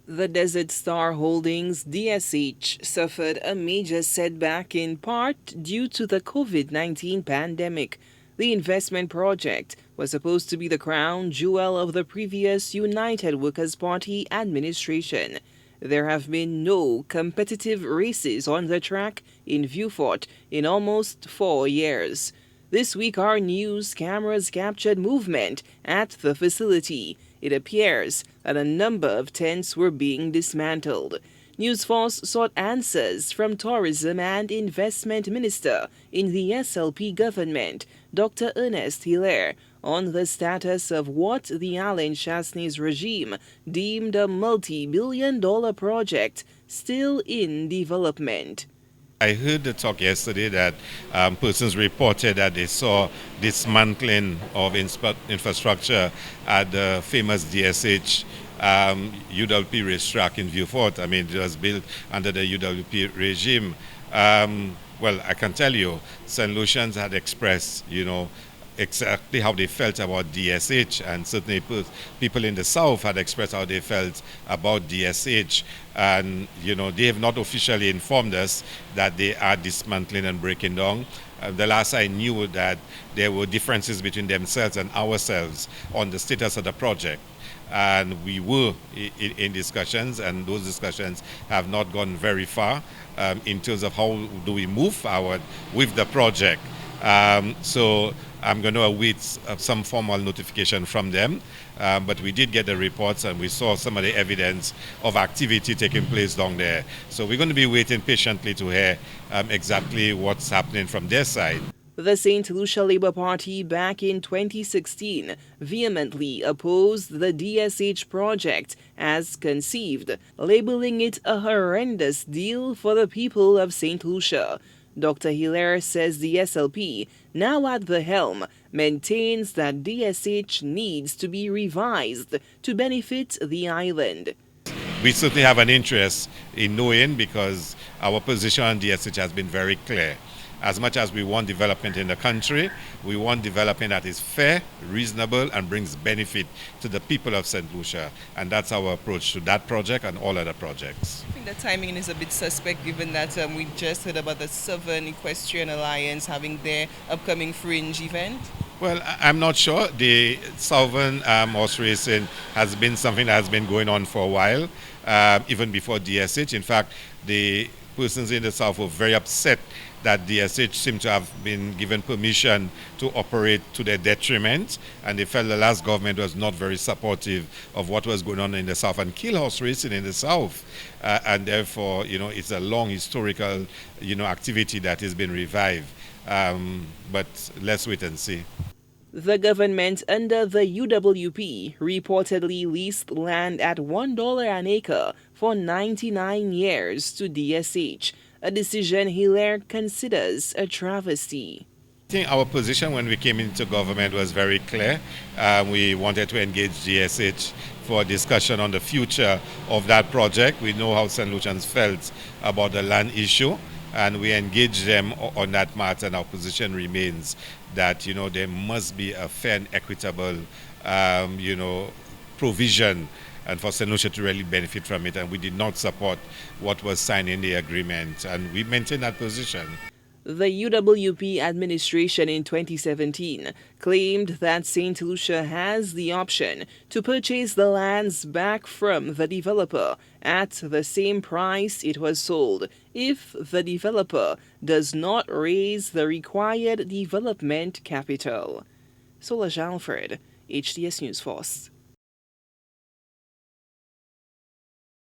The Desert Star Holdings DSH suffered a major setback in part due to the COVID-19 pandemic. The investment project was supposed to be the crown jewel of the previous United Workers' Party administration. There have been no competitive races on the track in Vieux Fort in almost 4 years. This week, our news cameras captured movement at the facility. It appears that a number of tents were being dismantled. News Force sought answers from Tourism and Investment Minister in the SLP government, Dr. Ernest Hilaire, on the status of what the Alain Chastain's regime deemed a multi-billion-dollar project still in development. I heard the talk yesterday that persons reported that they saw dismantling of infrastructure at the famous DSH UWP racetrack in Vieux Fort. I mean, it was built under the UWP regime. Well, I can tell you, St. Lucians had expressed, exactly how they felt about DSH, and certainly people in the South had expressed how they felt about DSH. And, they have not officially informed us that they are dismantling and breaking down. The last I knew that there were differences between themselves and ourselves on the status of the project. And we were in discussions, and those discussions have not gone very far in terms of how do we move forward with the project. So I'm going to await some formal notification from them. But we did get the reports, and we saw some of the evidence of activity taking place down there. So we're going to be waiting patiently to hear exactly what's happening from their side. The St. Lucia Labour Party back in 2016 vehemently opposed the DSH project as conceived, labeling it a horrendous deal for the people of St. Lucia. Dr. Hilaire says the SLP, now at the helm, maintains that DSH needs to be revised to benefit the island. We certainly have an interest in knowing, because our position on DSH has been very clear. As much as we want development in the country, we want development that is fair, reasonable, and brings benefit to the people of St. Lucia. And that's our approach to that project and all other projects. I think the timing is a bit suspect, given that we just heard about the Southern Equestrian Alliance having their upcoming fringe event. Well, I'm not sure. The Southern horse racing has been something that has been going on for a while, even before DSH. In fact, the persons in the South were very upset that DSH seemed to have been given permission to operate to their detriment, and they felt the last government was not very supportive of what was going on in the South and kill horse racing in the South. And therefore, it's a long historical, activity that has been revived. But let's wait and see. The government under the UWP reportedly leased land at $1 an acre for 99 years to DSH, a decision Hilaire considers a travesty. I think our position when we came into government was very clear. We wanted to engage DSH for a discussion on the future of that project. We know how St. Lucians felt about the land issue, and we engaged them on that matter, and our position remains that there must be a fair and equitable provision, and for St. Lucia to really benefit from it. And we did not support what was signed in the agreement, and we maintain that position. The UWP administration in 2017 claimed that St. Lucia has the option to purchase the lands back from the developer at the same price it was sold if the developer does not raise the required development capital. Solange Alfred, HTS News Force.